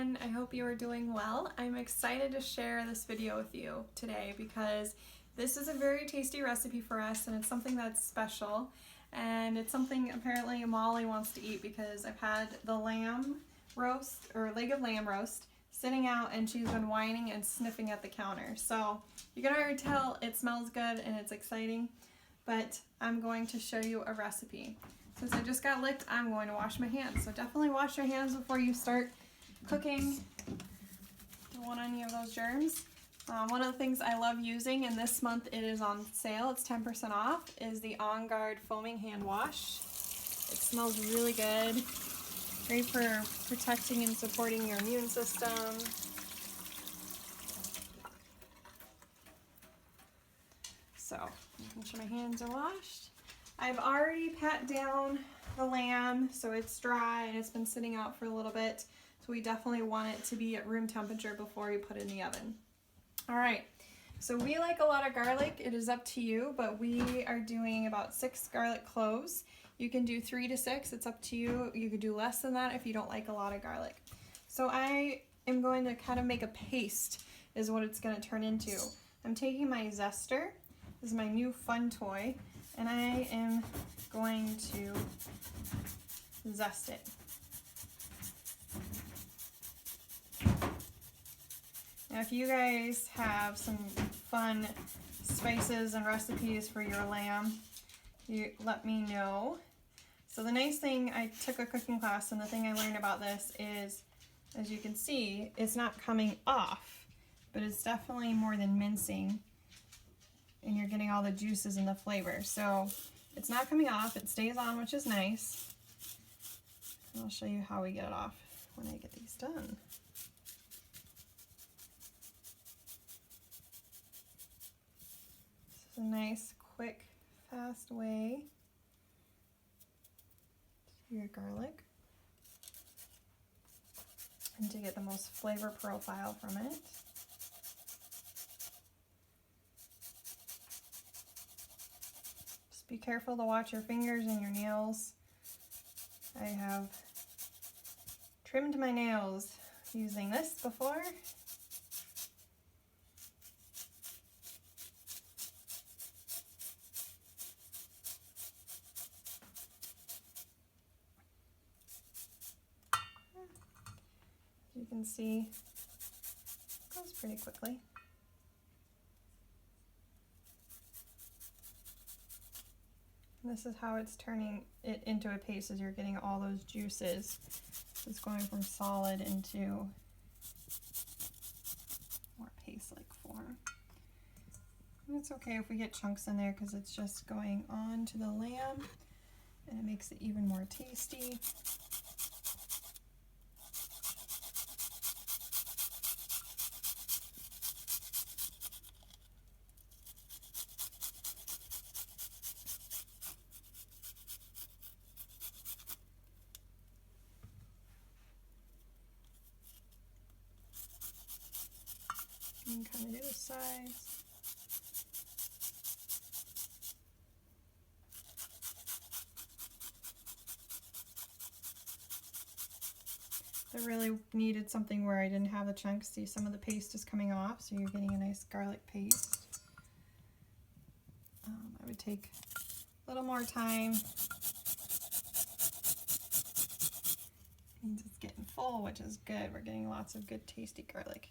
everyone, I hope you are doing well. I'm excited to share this video with you today because this is a very tasty recipe for us and it's something that's special, and it's something apparently Molly wants to eat because I've had the lamb roast or leg of lamb roast sitting out and she's been whining and sniffing at the counter. So you can already tell it smells good and it's exciting, but I'm going to show you a recipe. Since I just got licked, I'm going to wash my hands. So definitely wash your hands before you start cooking. Don't want any of those germs. One of the things I love using, and this month it is on sale, it's 10% off, is the On Guard Foaming Hand Wash. It smells really good. Great for protecting and supporting your immune system. So, making sure my hands are washed. I've already pat down the lamb so it's dry and it's been sitting out for a little bit. So we definitely want it to be at room temperature before you put it in the oven. All right, so we like a lot of garlic. It is up to you, but we are doing about 6 garlic cloves. You can do 3 to 6, it's up to you. You could do less than that if you don't like a lot of garlic. So I am going to kind of make a paste is what it's going to turn into. I'm taking my zester. This is my new fun toy, and I am going to zest it. Now if you guys have some fun spices and recipes for your lamb, you let me know. So the nice thing, I took a cooking class, and the thing I learned about this is, as you can see, it's not coming off, but it's definitely more than mincing, and you're getting all the juices and the flavor. So it's not coming off, it stays on, which is nice. And I'll show you how we get it off when I get these done. This is a nice, quick, fast way to do your garlic and to get the most flavor profile from it. Be careful to watch your fingers and your nails. I have trimmed my nails using this before. As you can see, it goes pretty quickly. This is how it's turning it into a paste, as you're getting all those juices. It's going from solid into more paste-like form. And it's okay if we get chunks in there because it's just going on to the lamb and it makes it even more tasty. And kind of do the sides. I really needed something where I didn't have the chunks. See, some of the paste is coming off, so you're getting a nice garlic paste. I would take a little more time. Means it's getting full, which is good. We're getting lots of good tasty garlic.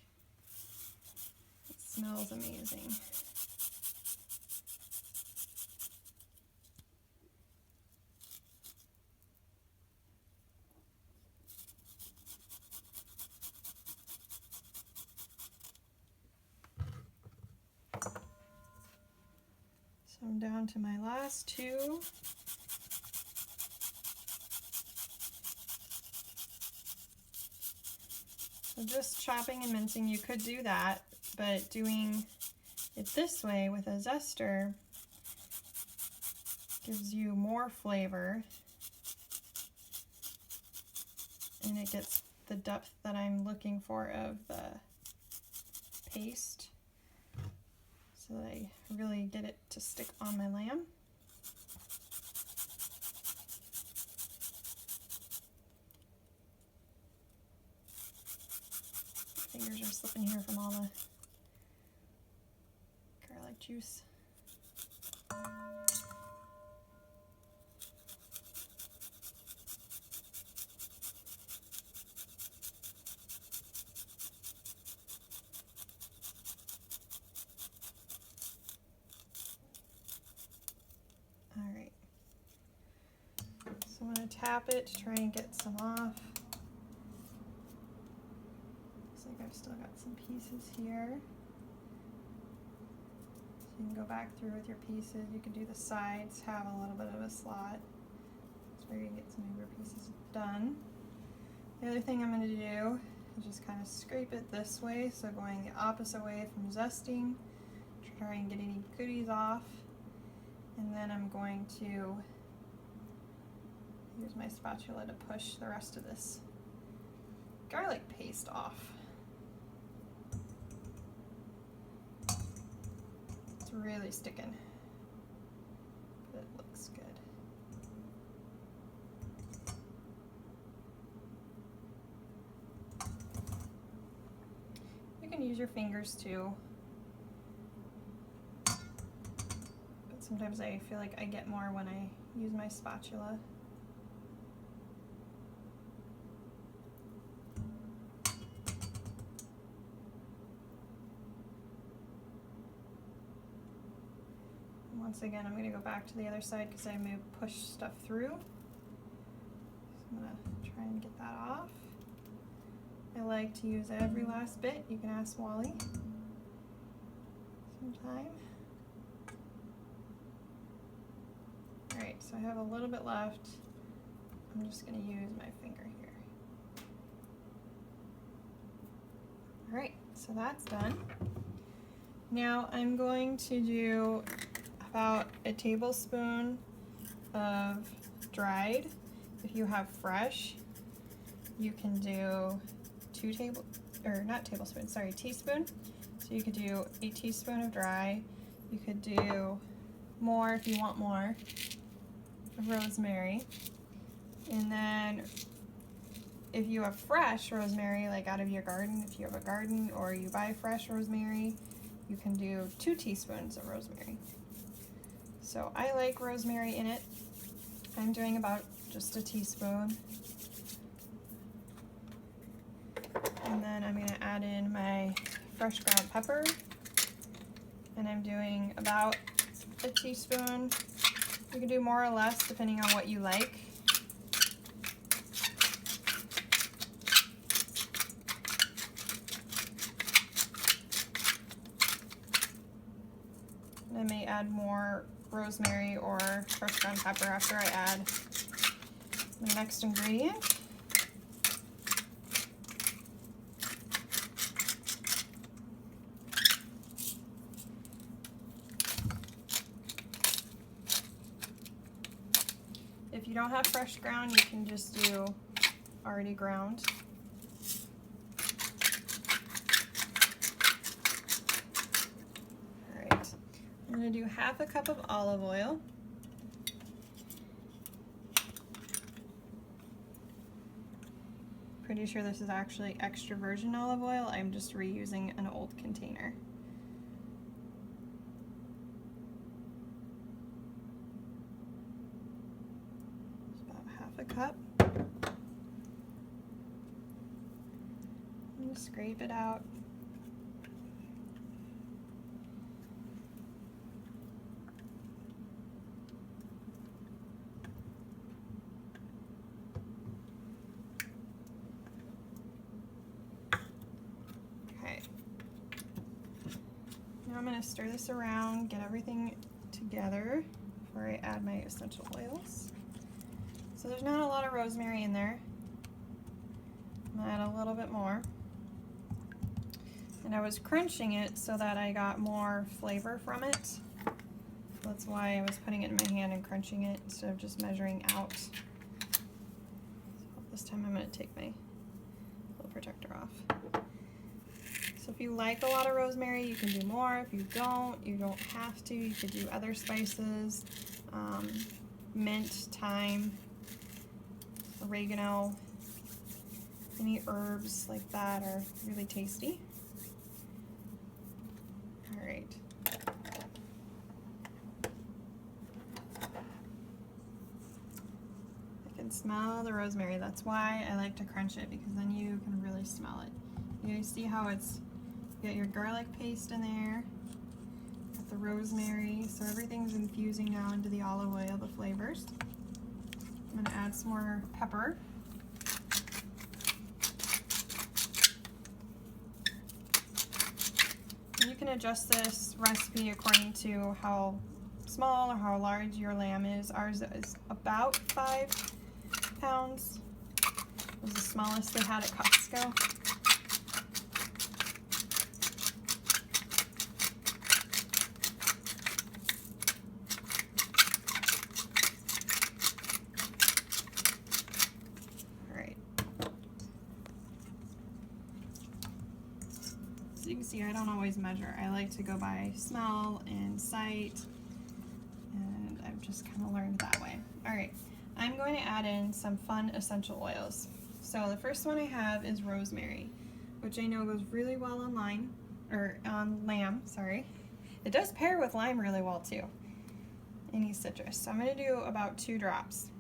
It smells amazing. So I'm down to my last 2. So just chopping and mincing, you could do that, but doing it this way with a zester gives you more flavor and it gets the depth that I'm looking for of the paste, so that I really get it to stick on my lamb. Fingers are slipping here from all the garlic juice. Alright, so I'm going to tap it to try and get some off. Looks like I've still got some pieces here. So you can go back through with your pieces. You can do the sides, have a little bit of a slot. That's where you can get some of your pieces done. The other thing I'm going to do is just kind of scrape it this way, so going the opposite way from zesting, try and get any goodies off. And then I'm going to use my spatula to push the rest of this garlic paste off. It's really sticking, but it looks good. You can use your fingers too. Sometimes I feel like I get more when I use my spatula. And once again, I'm going to go back to the other side because I may push stuff through. So I'm going to try and get that off. I like to use every last bit. You can ask Wally sometime. Alright, so I have a little bit left. I'm just going to use my finger here. Alright, so that's done. Now I'm going to do about a tablespoon of dried. If you have fresh, you can do teaspoon. So you could do a teaspoon of dry. You could do more if you want more of rosemary. And then if you have fresh rosemary, like out of your garden, if you have a garden or you buy fresh rosemary, you can do 2 teaspoons of rosemary. So I like rosemary in it. I'm doing about just a teaspoon. And then I'm going to add in my fresh ground pepper. And I'm doing about a teaspoon. You can do more or less depending on what you like. And I may add more rosemary or fresh ground pepper after I add the next ingredient. If you don't have fresh ground, you can just do already ground. All right, I'm going to do half a cup of olive oil. Pretty sure this is actually extra virgin olive oil. I'm just reusing an old container. Cup. And just scrape it out. Okay. Now I'm going to stir this around, get everything together before I add my essential oils. So there's not a lot of rosemary in there. I'm going to add a little bit more. And I was crunching it so that I got more flavor from it. That's why I was putting it in my hand and crunching it instead of just measuring out. So this time I'm going to take my little protector off. So if you like a lot of rosemary, you can do more. If you don't have to. You could do other spices, mint, thyme, oregano. any herbs like that are really tasty. All right. I can smell the rosemary. That's why I like to crunch it, because then you can really smell it. You guys see how it's, you got your garlic paste in there, got the rosemary, so everything's infusing now into the olive oil, the flavors. I'm gonna add some more pepper. And you can adjust this recipe according to how small or how large your lamb is. Ours is about 5 pounds. It was the smallest they had at Costco. So you can see I don't always measure. I like to go by smell and sight, and I've just kind of learned that way. All right, I'm going to add in some fun essential oils. So the first one I have is rosemary, which I know goes really well on lamb, sorry. It does pair with lime really well too, any citrus. So I'm going to do about 2 drops.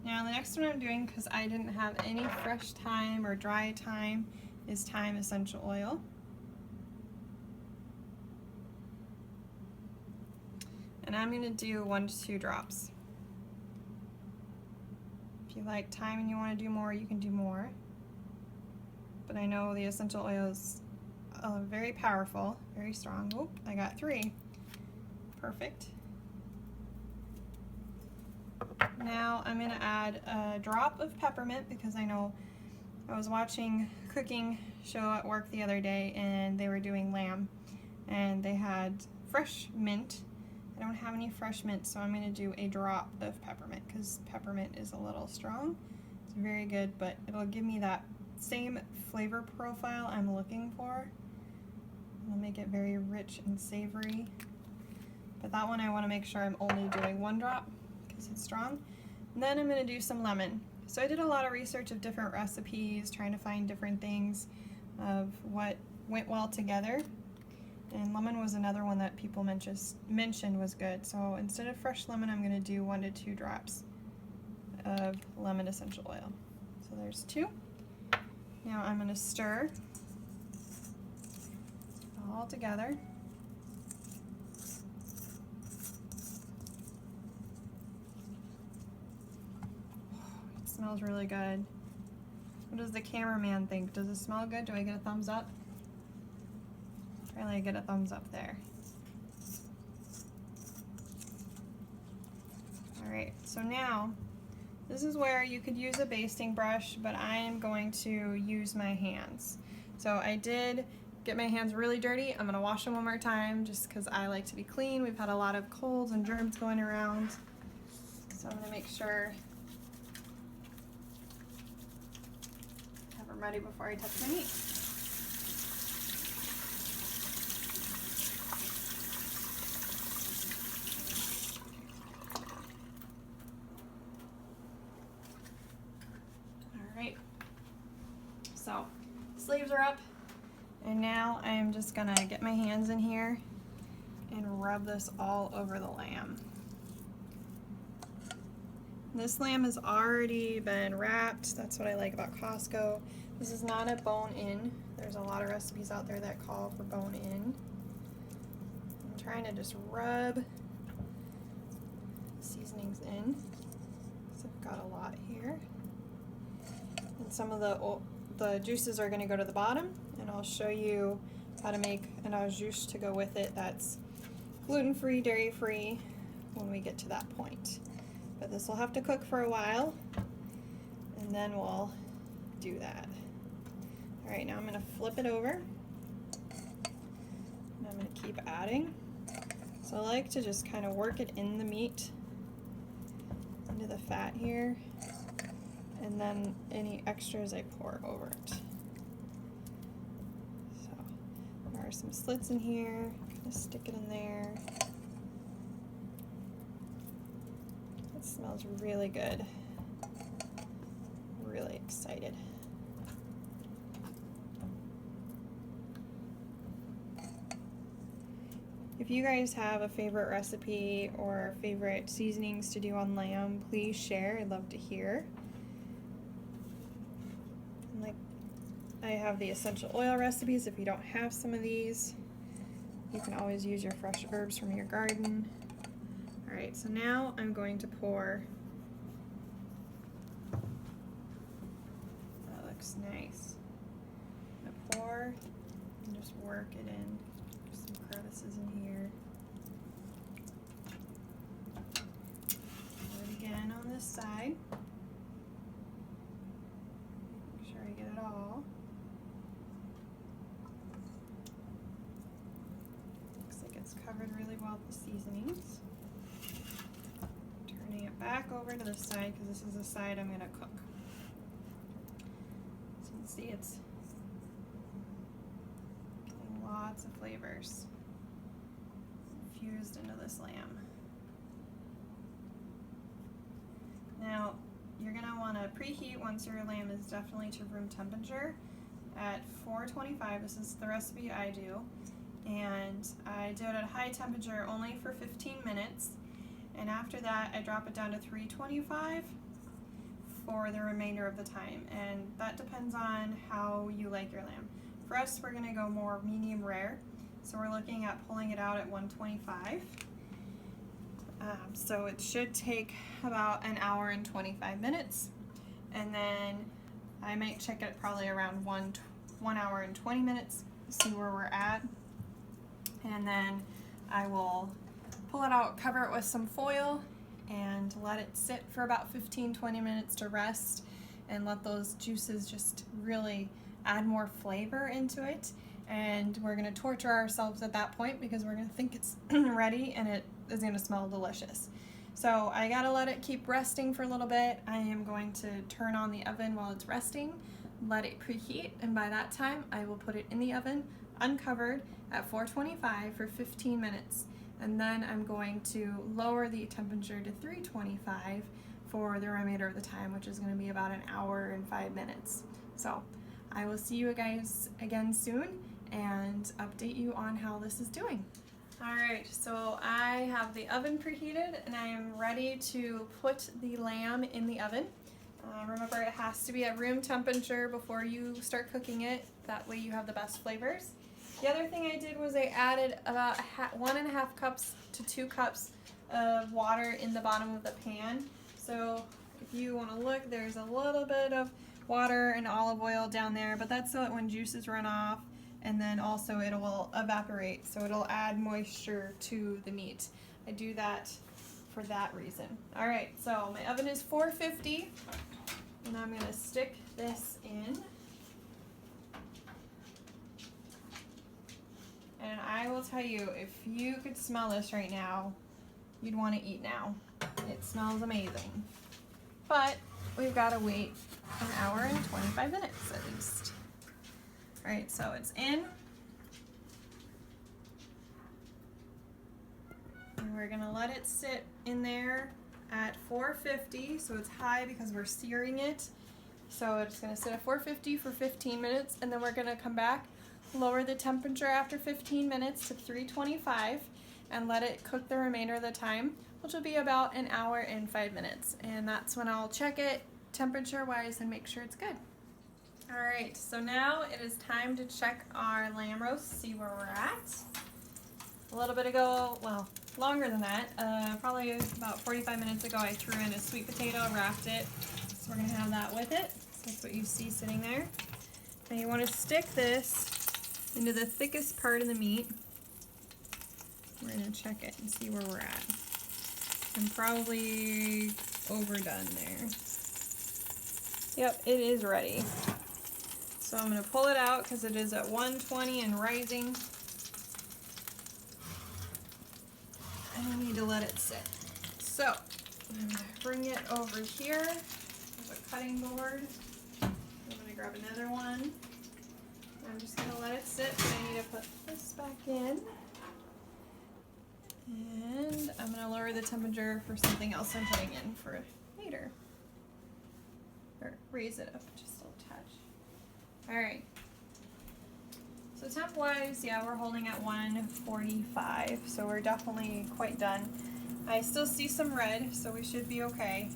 Now the next one I'm doing, because I didn't have any fresh thyme or dry thyme, is thyme essential oil. And I'm going to do 1 to 2 drops. If you like thyme and you want to do more, you can do more. But I know the essential oil is very powerful, very strong. Oh, I got 3. Perfect. Now I'm going to add a drop of peppermint, because I know I was watching a cooking show at work the other day and they were doing lamb and they had fresh mint. I don't have any fresh mint, so I'm going to do a drop of peppermint, because peppermint is a little strong. It's very good, but it'll give me that same flavor profile I'm looking for. It'll make it very rich and savory. But that one I want to make sure I'm only doing 1 drop, because it's strong. And then I'm going to do some lemon. So I did a lot of research of different recipes, trying to find different things of what went well together. And lemon was another one that people mentioned was good. So instead of fresh lemon, I'm going to do 1 to 2 drops of lemon essential oil. So there's 2. Now I'm going to stir all together. Smells really good. What does the cameraman think? Does it smell good? Do I get a thumbs up? Apparently I get a thumbs up there. Alright, so now this is where you could use a basting brush, but I am going to use my hands. So I did get my hands really dirty. I'm going to wash them one more time just because I like to be clean. We've had a lot of colds and germs going around. So I'm going to make sure ready before I touch my meat. Alright, so sleeves are up, and now I am just gonna get my hands in here and rub this all over the lamb. This lamb has already been wrapped. That's what I like about Costco. This is not a bone-in. There's a lot of recipes out there that call for bone-in. I'm trying to just rub seasonings in. So I've got a lot here. And some of the juices are going to go to the bottom, and I'll show you how to make an au jus to go with it that's gluten-free, dairy-free when we get to that point. But this will have to cook for a while, and then we'll do that. All right, now I'm going to flip it over, and I'm going to keep adding. So I like to just kind of work it in the meat, into the fat here, and then any extras I pour over it. So there are some slits in here, kind of stick it in there. It smells really good. Really excited. If you guys have a favorite recipe or favorite seasonings to do on lamb, please share. I'd love to hear. And like, I have the essential oil recipes. If you don't have some of these, you can always use your fresh herbs from your garden. All right, so now I'm going to pour. That looks nice. I'm gonna pour and just work it in. Just some crevices in here. Do it again on this side. Make sure I get it all. Looks like it's covered really well with the seasonings. Turning it back over to the side because this is the side I'm going to cook. So you can see it's getting lots of flavors infused into this lamb. Now you're going to want to preheat once your lamb is definitely to room temperature at 425. This is the recipe I do, and I do it at high temperature only for 15 minutes. And after that, I drop it down to 325 for the remainder of the time. And that depends on how you like your lamb. For us, we're gonna go more medium rare. So we're looking at pulling it out at 125. So it should take about an hour and 25 minutes. And then I might check it probably around 1 hour and 20 minutes, see where we're at. And then I will pull it out, cover it with some foil, and let it sit for about 15-20 minutes to rest and let those juices just really add more flavor into it. And we're going to torture ourselves at that point because we're going to think it's ready and it is going to smell delicious. So I got to let it keep resting for a little bit. I am going to turn on the oven while it's resting, let it preheat, and by that time I will put it in the oven uncovered at 425 for 15 minutes. And then I'm going to lower the temperature to 325 for the remainder of the time, which is going to be about an hour and 5 minutes. So I will see you guys again soon and update you on how this is doing. All right, so I have the oven preheated and I am ready to put the lamb in the oven. Remember, it has to be at room temperature before you start cooking it. That way you have the best flavors. The other thing I did was I added about 1.5 cups to 2 cups of water in the bottom of the pan. So if you want to look, there's a little bit of water and olive oil down there, but that's so that when juices run off, and then also it will evaporate, so it'll add moisture to the meat. I do that for that reason. All right, so my oven is 450, and I'm going to stick this in. And I will tell you, if you could smell this right now, you'd want to eat now. It smells amazing. But we've got to wait an hour and 25 minutes at least. All right, so it's in. And we're gonna let it sit in there at 450, so it's high because we're searing it. So it's gonna sit at 450 for 15 minutes, and then we're gonna come back, lower the temperature after 15 minutes to 325, and let it cook the remainder of the time, which will be about an hour and 5 minutes. And that's when I'll check it temperature-wise and make sure it's good. All right, so now it is time to check our lamb roast, see where we're at. A little bit ago, well, longer than that, probably about 45 minutes ago, I threw in a sweet potato, wrapped it. So we're gonna have that with it. So that's what you see sitting there. Now you wanna stick this into the thickest part of the meat. We're gonna check it and see where we're at. I'm probably overdone there. Yep, it is ready. So I'm going to pull it out because it is at 120 and rising. And I need to let it sit. So I'm going to bring it over here with a cutting board. I'm going to grab another one. I'm just going to let it sit, but I need to put this back in. And I'm gonna lower the temperature for something else I'm putting in for later. Or raise it up just a little touch. All right. So temp wise, yeah, we're holding at 145, so we're definitely quite done. I still see some red, so we should be okay.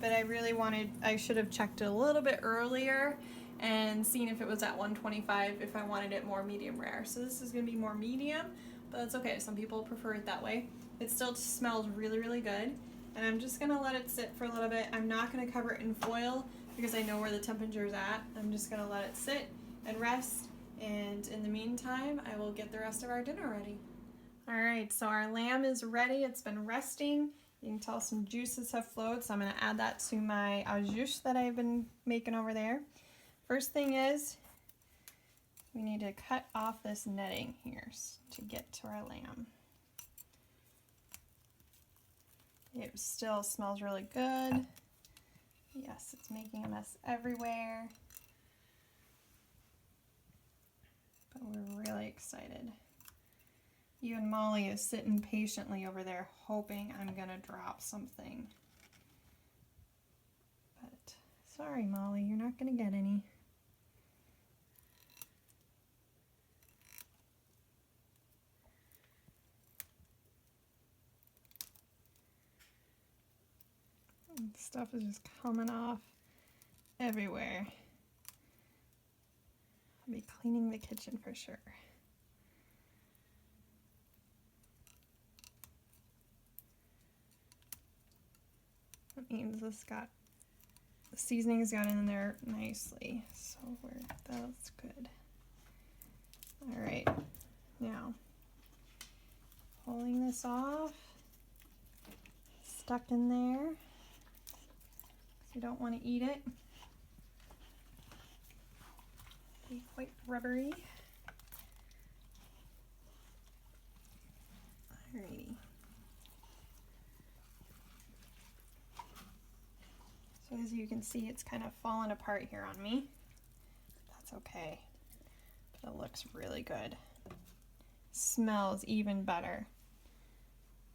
But I should have checked it a little bit earlier and seen if it was at 125 if I wanted it more medium rare. So this is gonna be more medium, but that's okay. Some people prefer it that way. It still smells really, really good. And I'm just gonna let it sit for a little bit. I'm not gonna cover it in foil because I know where the temperature's at. I'm just gonna let it sit and rest. And in the meantime, I will get the rest of our dinner ready. All right, so our lamb is ready. It's been resting. You can tell some juices have flowed, so I'm gonna add that to my au jus that I've been making over there. First thing is, we need to cut off this netting here to get to our lamb. It still smells really good. Yes, it's making a mess everywhere. But we're really excited. Even Molly is sitting patiently over there hoping I'm gonna drop something. But sorry, Molly, you're not gonna get any. And stuff is just coming off everywhere. I'll be cleaning the kitchen for sure. That means the seasoning's got in there nicely, so that's good. All right, now pulling this off, stuck in there. You don't want to eat it. Be quite rubbery. Alrighty. So as you can see, it's kind of fallen apart here on me. That's okay. But it looks really good. Smells even better.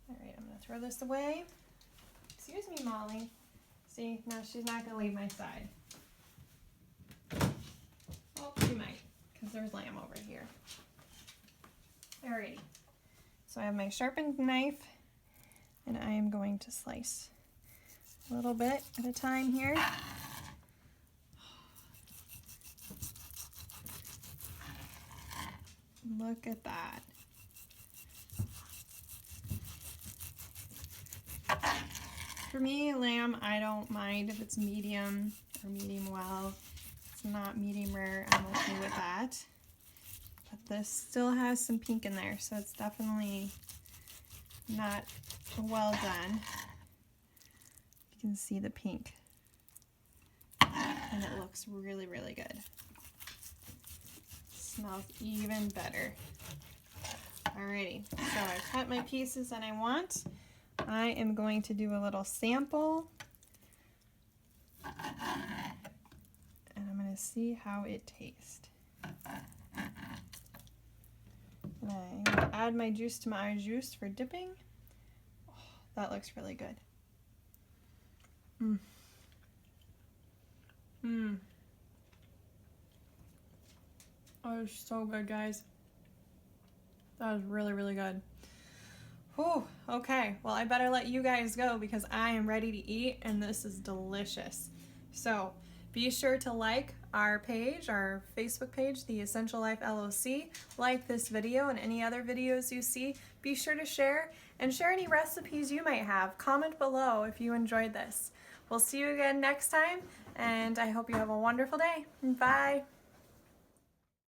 Alright, I'm going to throw this away. Excuse me, Molly. See, now she's not going to leave my side. Oh, she might, because there's lamb over here. Alrighty. So I have my sharpened knife, and I am going to slice a little bit at a time here. Look at that. For me, lamb, I don't mind if it's medium or medium well. If it's not medium rare, I'm okay with that. But this still has some pink in there, so it's definitely not well done. You can see the pink. And it looks really, really good. Smells even better. Alrighty, so I've cut my pieces that I want. I am going to do a little sample. And I'm going to see how it tastes. And I'm going to add my juice to my juice for dipping. Oh, that looks really good. Oh, it's so good, guys. That was really, really good. Whew, okay, well, I better let you guys go because I am ready to eat and this is delicious. So be sure to like our page, our Facebook page, The Essential Life LLC. Like this video and any other videos you see. Be sure to share and share any recipes you might have. Comment below if you enjoyed this. We'll see you again next time, and I hope you have a wonderful day. Bye.